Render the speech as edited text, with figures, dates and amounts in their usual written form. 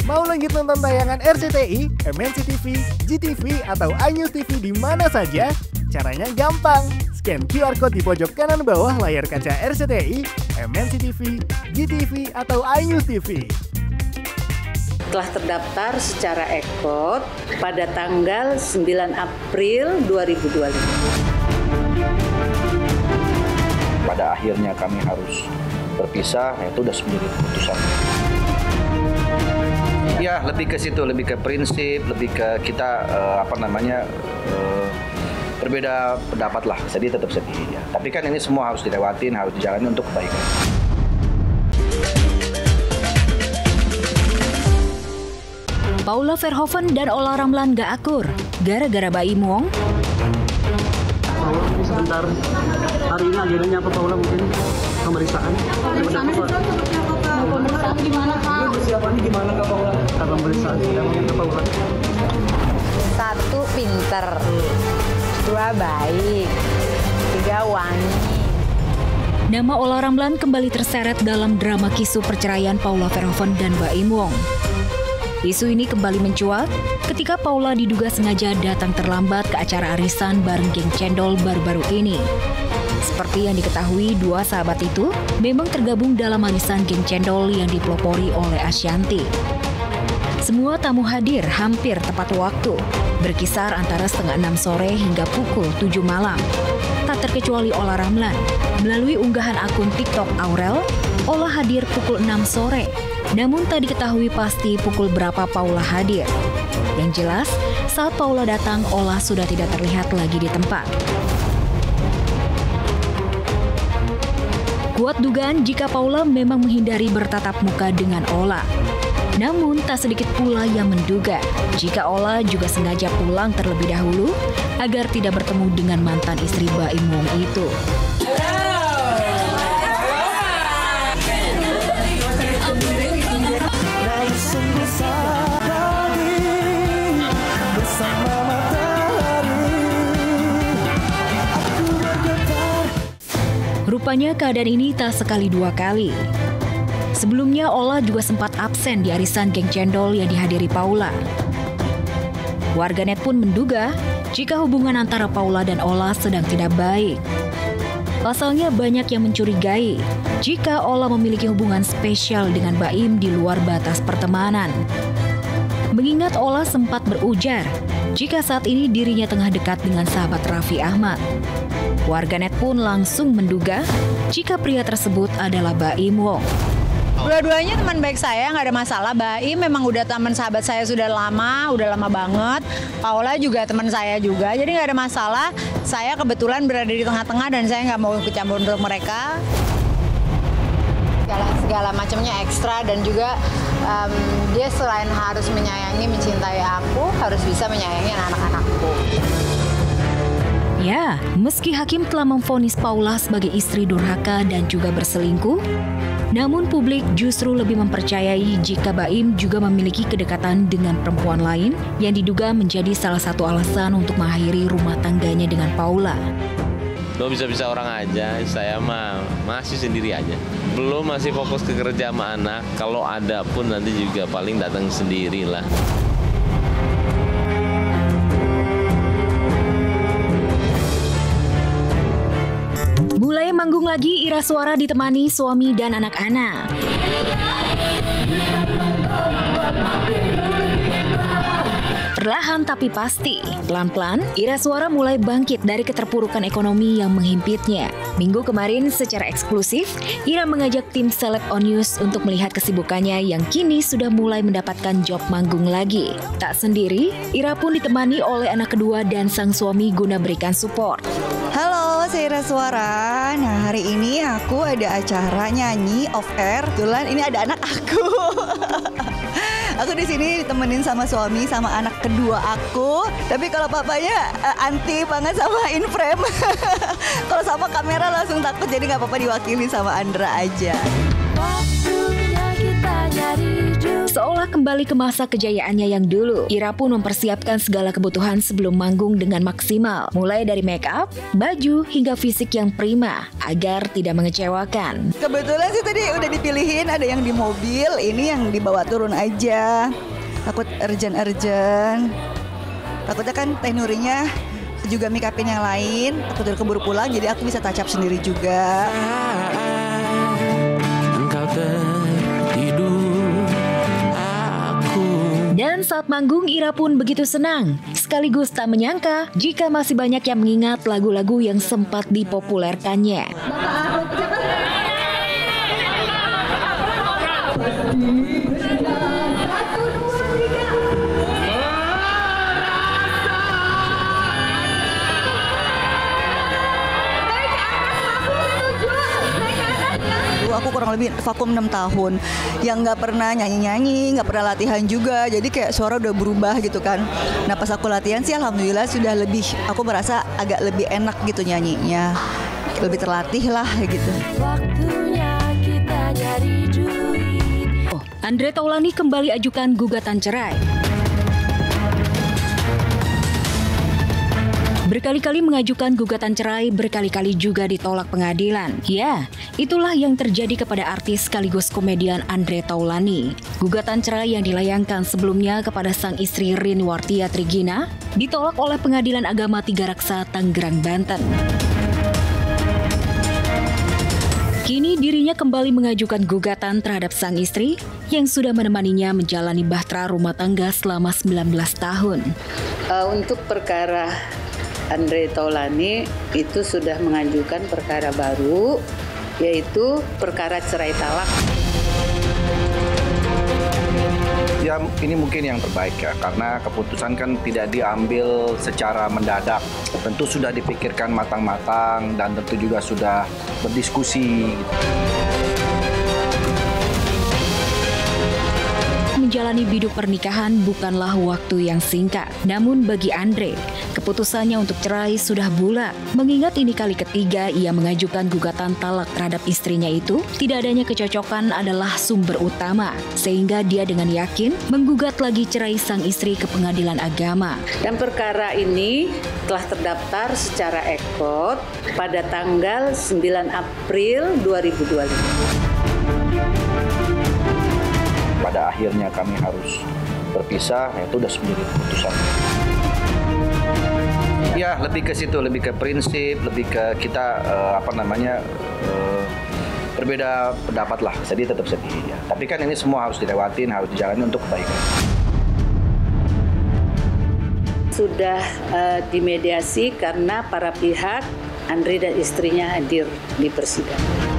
Mau lanjut nonton tayangan RCTI, MNC TV, GTV, atau iNews TV di mana saja? Caranya gampang. Scan QR Code di pojok kanan bawah layar kaca RCTI, MNC TV, GTV, atau iNews TV. Telah terdaftar secara e-code pada tanggal 9 April 2025. Pada akhirnya kami harus berpisah, itu sudah menjadi keputusan. Ya, lebih ke situ, lebih ke prinsip, lebih ke kita berbeda pendapat lah, sedih tetap sedih ya. Tapi kan ini semua harus dilewatin, harus dijalani untuk kebaikan. Paula Verhoeven dan Olla Ramlan gak akur gara-gara Baim Wong. Sebentar, hari ini agendanya apa Paula, mungkin pemeriksaan? Pemeriksaan di mana Kak? Persiapannya gimana Kak Paula? Pemeriksaan mungkin Kak Paula? 1 pinter, 2 baik, 3 wangi. Nama Olla Ramlan kembali terseret dalam drama kisru perceraian Paula Verhoeven dan Baim Wong. Isu ini kembali mencuat ketika Paula diduga sengaja datang terlambat ke acara arisan bareng geng cendol baru-baru ini. Seperti yang diketahui, dua sahabat itu memang tergabung dalam arisan geng cendol yang dipelopori oleh Ashanti. Semua tamu hadir hampir tepat waktu, berkisar antara setengah 6 sore hingga pukul 7 malam. Tak terkecuali Olla Ramlan. Melalui unggahan akun TikTok Aurel, Olla hadir pukul 6 sore. Namun tak diketahui pasti pukul berapa Paula hadir. Yang jelas, saat Paula datang, Olla sudah tidak terlihat lagi di tempat. Kuat dugaan jika Paula memang menghindari bertatap muka dengan Olla. Namun tak sedikit pula yang menduga jika Olla juga sengaja pulang terlebih dahulu agar tidak bertemu dengan mantan istri Baim Wong itu. Rupanya keadaan ini tak sekali dua kali. Sebelumnya Olla juga sempat absen di arisan geng cendol yang dihadiri Paula. Warganet pun menduga jika hubungan antara Paula dan Olla sedang tidak baik. Pasalnya banyak yang mencurigai jika Olla memiliki hubungan spesial dengan Baim di luar batas pertemanan. Mengingat Olla sempat berujar jika saat ini dirinya tengah dekat dengan sahabat Raffi Ahmad. Warganet pun langsung menduga jika pria tersebut adalah Baim Wong. Dua-duanya teman baik saya, nggak ada masalah. Baim memang udah teman sahabat saya sudah lama banget. Paula juga teman saya juga, jadi nggak ada masalah. Saya kebetulan berada di tengah-tengah dan saya nggak mau ikut campur untuk mereka. Segala macamnya ekstra dan juga dia selain harus menyayangi, mencintai aku, harus bisa menyayangi anak-anakku. Ya, meski hakim telah memvonis Paula sebagai istri durhaka dan juga berselingkuh, namun publik justru lebih mempercayai jika Baim juga memiliki kedekatan dengan perempuan lain yang diduga menjadi salah satu alasan untuk mengakhiri rumah tangganya dengan Paula. Lo bisa-bisa orang aja, saya mah masih sendiri aja. Belum, masih fokus ke kerja sama anak, kalau ada pun nanti juga paling datang sendirilah. Mulai manggung lagi, Ira Suara ditemani suami dan anak-anak. Perlahan tapi pasti, pelan-pelan Ira Suara mulai bangkit dari keterpurukan ekonomi yang menghimpitnya. Minggu kemarin secara eksklusif, Ira mengajak tim Seleb On News untuk melihat kesibukannya yang kini sudah mulai mendapatkan job manggung lagi. Tak sendiri, Ira pun ditemani oleh anak kedua dan sang suami guna berikan support. Halo, saya Ira Suara. Nah, hari ini aku ada acara nyanyi off air. Kebetulan ini ada anak aku. Aku di sini ditemenin sama suami sama anak kedua aku. Tapi kalau papanya anti banget sama in frame. Kalau sama kamera langsung takut, jadi nggak apa-apa diwakili sama Andra aja. Seolah kembali ke masa kejayaannya yang dulu, Ira pun mempersiapkan segala kebutuhan sebelum manggung dengan maksimal, mulai dari make up, baju, hingga fisik yang prima, agar tidak mengecewakan. Kebetulan sih tadi udah dipilihin, ada yang di mobil, ini yang dibawa turun aja. Takut urgent. Takutnya kan Teh Nurinya juga make upin yang lain, aku udah keburu pulang, jadi aku bisa touch up sendiri juga. Dan saat manggung, Ira pun begitu senang, sekaligus tak menyangka jika masih banyak yang mengingat lagu-lagu yang sempat dipopulerkannya. Aku kurang lebih vakum 6 tahun yang nggak pernah nyanyi-nyanyi, nggak pernah latihan juga, jadi kayak suara udah berubah gitu kan. Nah pas aku latihan sih alhamdulillah sudah lebih, aku merasa agak lebih enak gitu nyanyinya, lebih terlatih lah gitu. Andre Taulany kembali ajukan gugatan cerai. Berkali-kali mengajukan gugatan cerai, berkali-kali juga ditolak pengadilan. Ya, itulah yang terjadi kepada artis sekaligus komedian Andre Taulany. Gugatan cerai yang dilayangkan sebelumnya kepada sang istri Rinwartia Trigina ditolak oleh Pengadilan Agama Tiga Raksa, Tangerang, Banten. Kini dirinya kembali mengajukan gugatan terhadap sang istri yang sudah menemaninya menjalani bahtera rumah tangga selama 19 tahun. Untuk perkara Andre Taulany itu sudah mengajukan perkara baru, yaitu perkara cerai talak. Ya ini mungkin yang terbaik ya, karena keputusan kan tidak diambil secara mendadak. Tentu sudah dipikirkan matang-matang dan tentu juga sudah berdiskusi. Menjalani biduk pernikahan bukanlah waktu yang singkat. Namun bagi Andre, keputusannya untuk cerai sudah bulat. Mengingat ini kali ketiga ia mengajukan gugatan talak terhadap istrinya itu, tidak adanya kecocokan adalah sumber utama. Sehingga dia dengan yakin menggugat lagi cerai sang istri ke Pengadilan Agama. Dan perkara ini telah terdaftar secara ekot pada tanggal 9 April 2025. Pada akhirnya kami harus berpisah, itu udah menjadi keputusan. Ya, lebih ke situ, lebih ke prinsip, lebih ke kita berbeda pendapat lah. Sedih tetap sedih ya. Tapi kan ini semua harus dilewatin, harus dijalani untuk kebaikan. Sudah dimediasi karena para pihak Andre dan istrinya hadir di persidangan.